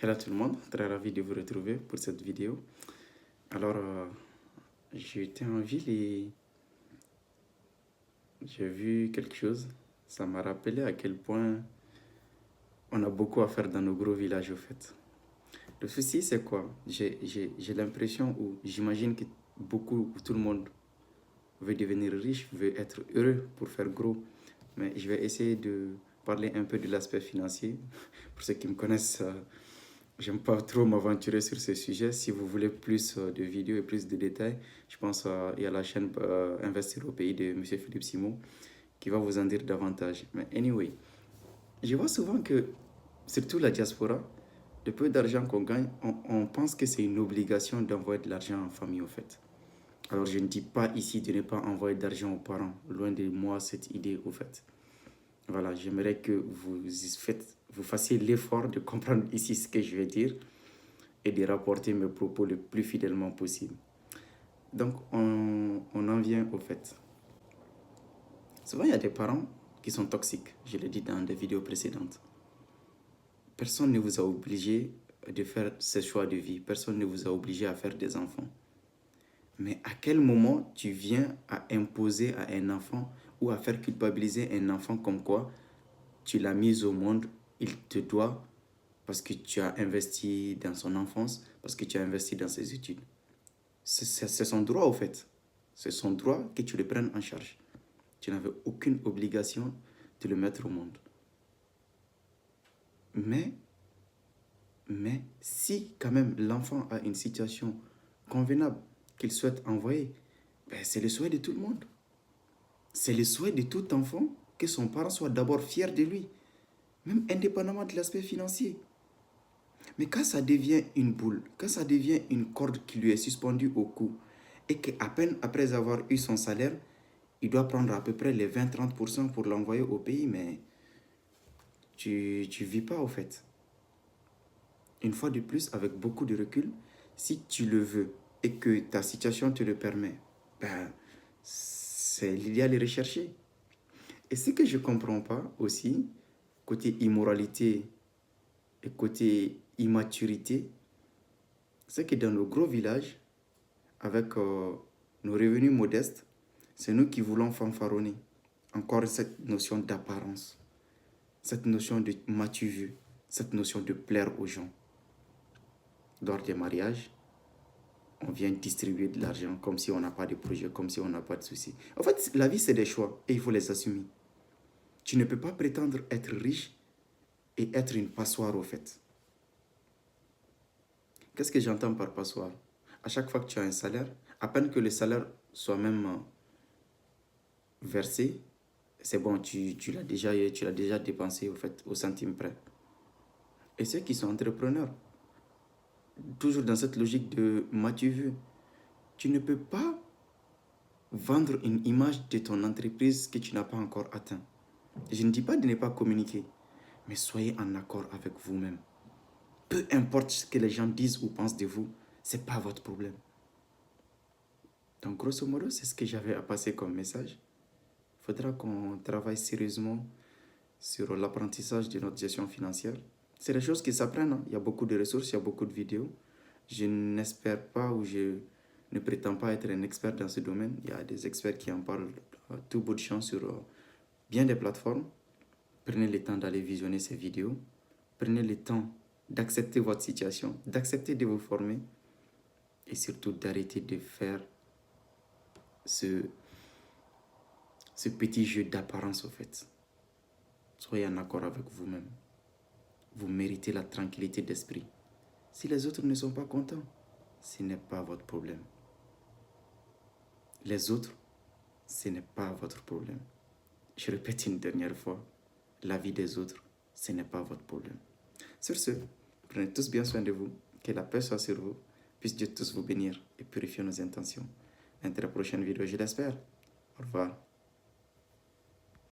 Hello tout le monde, très ravi de vous retrouver pour cette vidéo. Alors, j'étais en ville et j'ai vu quelque chose. Ça m'a rappelé à quel point on a beaucoup à faire dans nos gros villages au fait. Le souci c'est quoi? J'ai l'impression ou j'imagine que tout le monde veut devenir riche, veut être heureux pour faire gros. Mais je vais essayer de parler un peu de l'aspect financier. Pour ceux qui me connaissent, j'aime pas trop m'aventurer sur ce sujet. Si vous voulez plus de vidéos et plus de détails, je pense qu'il y a la chaîne Investir au pays de M. Philippe Simon qui va vous en dire davantage. Mais anyway, je vois souvent que, surtout la diaspora, le peu d'argent qu'on gagne, on pense que c'est une obligation d'envoyer de l'argent en famille au fait. Alors je ne dis pas ici de ne pas envoyer d'argent aux parents. Loin de moi cette idée au fait. Voilà, j'aimerais que vous fassiez l'effort de comprendre ici ce que je vais dire et de rapporter mes propos le plus fidèlement possible. Donc, on en vient au fait. Souvent, il y a des parents qui sont toxiques, je l'ai dit dans des vidéos précédentes. Personne ne vous a obligé de faire ce choix de vie. Personne ne vous a obligé à faire des enfants. Mais à quel moment tu viens à imposer à un enfant ou à faire culpabiliser un enfant comme quoi tu l'as mis au monde, il te doit parce que tu as investi dans son enfance, parce que tu as investi dans ses études. C'est son droit au fait. C'est son droit que tu le prennes en charge. Tu n'avais aucune obligation de le mettre au monde. Mais si quand même l'enfant a une situation convenable qu'il souhaite envoyer, ben c'est le souhait de tout le monde. C'est le souhait de tout enfant que son parent soit d'abord fier de lui, même indépendamment de l'aspect financier. Mais quand ça devient une boule, quand ça devient une corde qui lui est suspendue au cou, et qu'à peine après avoir eu son salaire, il doit prendre à peu près les 20-30% pour l'envoyer au pays, mais tu ne vis pas au fait. Une fois de plus, avec beaucoup de recul, si tu le veux et que ta situation te le permet, ben, c'est l'idéal à rechercher. Et ce que je ne comprends pas aussi, côté immoralité et côté immaturité, c'est que dans nos gros villages, avec nos revenus modestes, c'est nous qui voulons fanfaronner. Encore cette notion d'apparence, cette notion de m'as-tu cette notion de plaire aux gens. Lors des mariages, on vient distribuer de l'argent comme si on n'a pas de projet, comme si on n'a pas de soucis. En fait, la vie, c'est des choix et il faut les assumer. Tu ne peux pas prétendre être riche et être une passoire au fait. Qu'est-ce que j'entends par passoire? À chaque fois que tu as un salaire, à peine que le salaire soit même versé, c'est bon, tu l'as déjà dépensé au fait, au centime près. Et ceux qui sont entrepreneurs, toujours dans cette logique de m'as-tu vu, tu ne peux pas vendre une image de ton entreprise que tu n'as pas encore atteint. Je ne dis pas de ne pas communiquer, mais soyez en accord avec vous-même. Peu importe ce que les gens disent ou pensent de vous, ce n'est pas votre problème. Donc, grosso modo, c'est ce que j'avais à passer comme message. Il faudra qu'on travaille sérieusement sur l'apprentissage de notre gestion financière. C'est des choses qui s'apprennent. Il y a beaucoup de ressources, il y a beaucoup de vidéos. Je n'espère pas ou je ne prétends pas être un expert dans ce domaine. Il y a des experts qui en parlent à tout bout de champ sur bien des plateformes. Prenez le temps d'aller visionner ces vidéos. Prenez le temps d'accepter votre situation, d'accepter de vous former et surtout d'arrêter de faire ce petit jeu d'apparence au fait. Soyez en accord avec vous-même. Vous méritez la tranquillité d'esprit. Si les autres ne sont pas contents, ce n'est pas votre problème. Les autres, ce n'est pas votre problème. Je répète une dernière fois, la vie des autres, ce n'est pas votre problème. Sur ce, prenez tous bien soin de vous, que la paix soit sur vous, puisse Dieu tous vous bénir et purifier nos intentions. À la prochaine vidéo, je l'espère. Au revoir.